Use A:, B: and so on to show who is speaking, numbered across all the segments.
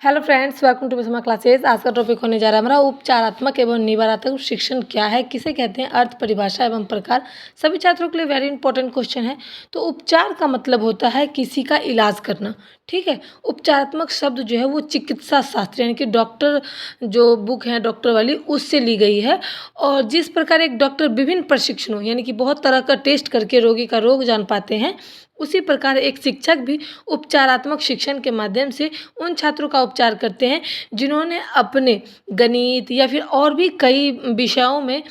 A: Hello friends, welcome to मिसमा classes. आज का टॉपिक होने जा रहा है हमारा उपचारात्मक एवं निवारात्मक शिक्षण क्या है, किसे कहते हैं, अर्थ, परिभाषा एवं प्रकार। सभी छात्रों के लिए वेरी इंपॉर्टेंट क्वेश्चन है। तो उपचार का मतलब होता है किसी का इलाज करना, ठीक है। उपचारात्मक शब्द जो है वो चिकित्सा शास्त्र यानी कि डॉक्टर जो बुक है डॉक्टर वाली उससे ली गई है। और जिस प्रकार एक डॉक्टर विभिन्न प्रशिक्षणों यानी कि बहुत तरह का टेस्ट करके रोगी का रोग जान पाते हैं, उसी प्रकार एक शिक्षक भी उपचारात्मक शिक्षण के माध्यम से उन छात्रों का उपचार करते हैं जिन्होंने अपने गणित या फिर और भी कई विषयों में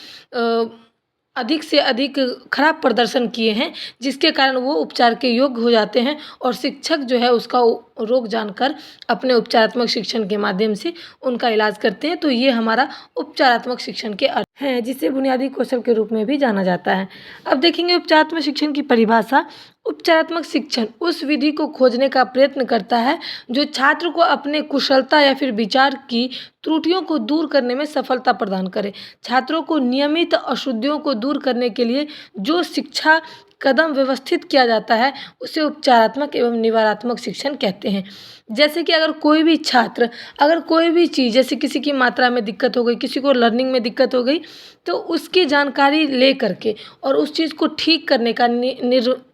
A: अधिक से अधिक खराब प्रदर्शन किए हैं, जिसके कारण वो उपचार के योग्य हो जाते हैं। और शिक्षक जो है उसका रोग जानकर अपने उपचारात्मक शिक्षण के माध्यम से उनका इलाज करते हैं। तो ये हमारा उपचारात्मक शिक्षण के अर्थ हैं, जिसे बुनियादी कौशल के रूप में भी जाना जाता है। अब देखेंगे उपचारात्मक शिक्षण की परिभाषा। उपचारात्मक शिक्षण उस विधि को खोजने का प्रयत्न करता है जो छात्र को अपने कुशलता या फिर विचार की त्रुटियों को दूर करने में सफलता प्रदान करे। छात्रों को नियमित अशुद्धियों को दूर करने के लिए जो शिक्षा कदम व्यवस्थित किया जाता है उसे उपचारात्मक एवं निवारात्मक शिक्षण कहते हैं। जैसे कि अगर कोई भी छात्र अगर कोई भी चीज़ जैसे किसी की मात्रा में दिक्कत हो गई, किसी को लर्निंग में दिक्कत हो गई, तो उसकी जानकारी ले करके और उस चीज़ को ठीक करने का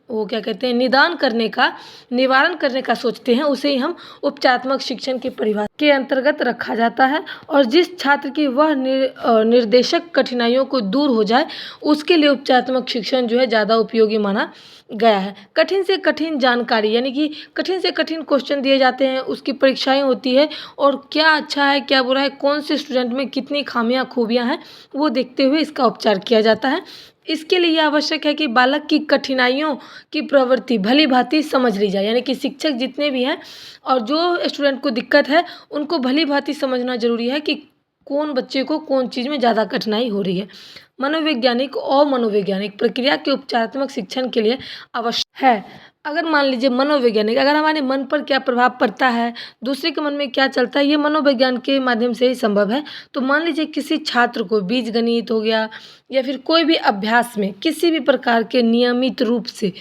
A: वो क्या कहते हैं निदान करने का, निवारण करने का सोचते हैं, उसे ही हम उपचारात्मक शिक्षण की परिभाषा के अंतर्गत रखा जाता है। और जिस छात्र की वह निर्देशक कठिनाइयों को दूर हो जाए उसके लिए उपचारात्मक शिक्षण जो है ज़्यादा उपयोगी माना गया है। कठिन से कठिन जानकारी यानी कि कठिन से कठिन क्वेश्चन दिए जाते हैं, उसकी परीक्षाएं होती है और क्या अच्छा है क्या बुरा है, कौन से स्टूडेंट में कितनी खामियां खूबियां हैं, वो देखते हुए इसका उपचार किया जाता है। इसके लिए आवश्यक है कि बालक की कठिनाइयों की प्रवृत्ति भली भांति समझ ली जाए, यानी कि शिक्षक जितने भी हैं और जो स्टूडेंट को दिक्कत है उनको भली भांति समझना जरूरी है कि कौन बच्चे को कौन चीज़ में ज़्यादा कठिनाई हो रही है। मनोवैज्ञानिक और मनोवैज्ञानिक प्रक्रिया के उपचारात्मक शिक्षण के लिए आवश्यक है। अगर मान लीजिए मनोवैज्ञानिक, अगर हमारे मन पर क्या प्रभाव पड़ता है, दूसरे के मन में क्या चलता है, ये मनोविज्ञान के माध्यम से ही संभव है। तो मान लीजिए किसी छात्र को बीजगणित हो गया या फिर कोई भी अभ्यास में किसी भी प्रकार के नियमित रूप से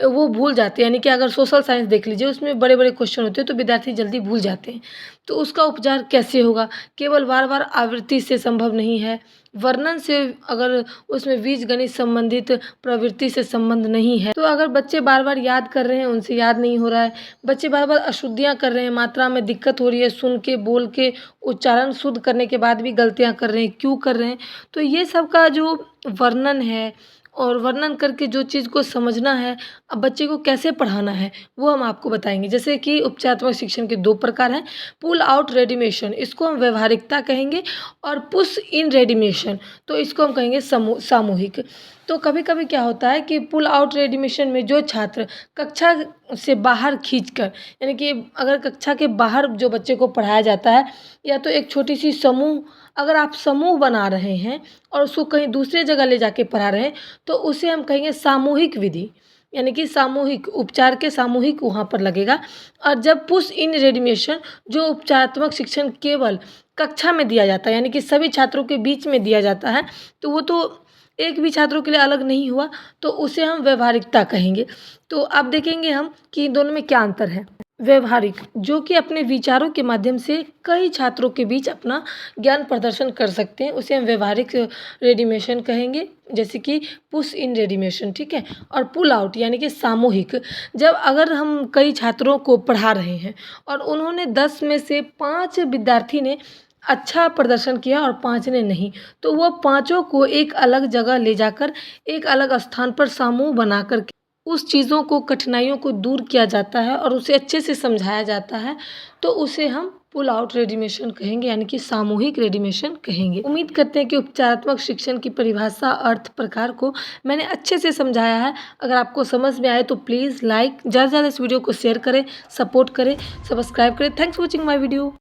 A: वो भूल जाते हैं, यानी कि अगर सोशल साइंस देख लीजिए उसमें बड़े बड़े क्वेश्चन होते हैं तो विद्यार्थी जल्दी भूल जाते हैं। तो उसका उपचार कैसे होगा? केवल बार बार आवृत्ति से संभव नहीं है, वर्णन से, अगर उसमें बीजगणित संबंधित प्रवृत्ति से संबंध नहीं है, तो अगर बच्चे बार बार याद कर रहे हैं उनसे याद नहीं हो रहा है, बच्चे बार बार अशुद्धियाँ कर रहे हैं, मात्रा में दिक्कत हो रही है, सुन के बोल के उच्चारण शुद्ध करने के बाद भी गलतियाँ कर रहे हैं, क्यों कर रहे हैं, तो ये सब का जो वर्णन है और वर्णन करके जो चीज़ को समझना है, अब बच्चे को कैसे पढ़ाना है वो हम आपको बताएंगे। जैसे कि उपचारात्मक शिक्षण के दो प्रकार हैं, पुल आउट रेडिमेशन, इसको हम व्यवहारिकता कहेंगे, और पुश इन रेडिमेशन, तो इसको हम कहेंगे सामूहिक। तो कभी कभी क्या होता है कि पुल आउट रेडिमेशन में जो छात्र कक्षा से बाहर खींचकर, यानी कि अगर कक्षा के बाहर जो बच्चे को पढ़ाया जाता है, या तो एक छोटी सी समूह, अगर आप समूह बना रहे हैं और उसको कहीं दूसरे जगह ले जाके पढ़ा रहे हैं, तो उसे हम कहेंगे सामूहिक विधि, यानी कि सामूहिक उपचार के सामूहिक वहाँ पर लगेगा। और जब पुश इन रेडिमेशन, जो उपचारात्मक शिक्षण केवल कक्षा में दिया जाता है, यानी कि सभी छात्रों के बीच में दिया जाता है, तो वो तो एक भी छात्रों के लिए अलग नहीं हुआ, तो उसे हम व्यवहारिकता कहेंगे। तो अब देखेंगे हम कि इन दोनों में क्या अंतर है। व्यवहारिक जो कि अपने विचारों के माध्यम से कई छात्रों के बीच अपना ज्ञान प्रदर्शन कर सकते हैं, उसे हम व्यवहारिक रेडिमेशन कहेंगे, जैसे कि पुश इन रेडिमेशन, ठीक है। और पुल आउट यानी कि सामूहिक, जब अगर हम कई छात्रों को पढ़ा रहे हैं और उन्होंने 10 में से 5 विद्यार्थी ने अच्छा प्रदर्शन किया और 5 ने नहीं, तो वो पाँचों को एक अलग जगह ले जाकर एक अलग स्थान पर समूह बना कर उस चीज़ों को, कठिनाइयों को दूर किया जाता है और उसे अच्छे से समझाया जाता है, तो उसे हम पुल आउट रेडिमेशन कहेंगे, यानी कि सामूहिक रेडिमेशन कहेंगे। उम्मीद करते हैं कि उपचारात्मक शिक्षण की परिभाषा, अर्थ, प्रकार को मैंने अच्छे से समझाया है। अगर आपको समझ में आए तो प्लीज़ लाइक, ज़्यादा से ज़्यादा इस वीडियो को शेयर करें, सपोर्ट करें, सब्सक्राइब करें। Thanks for watching my video.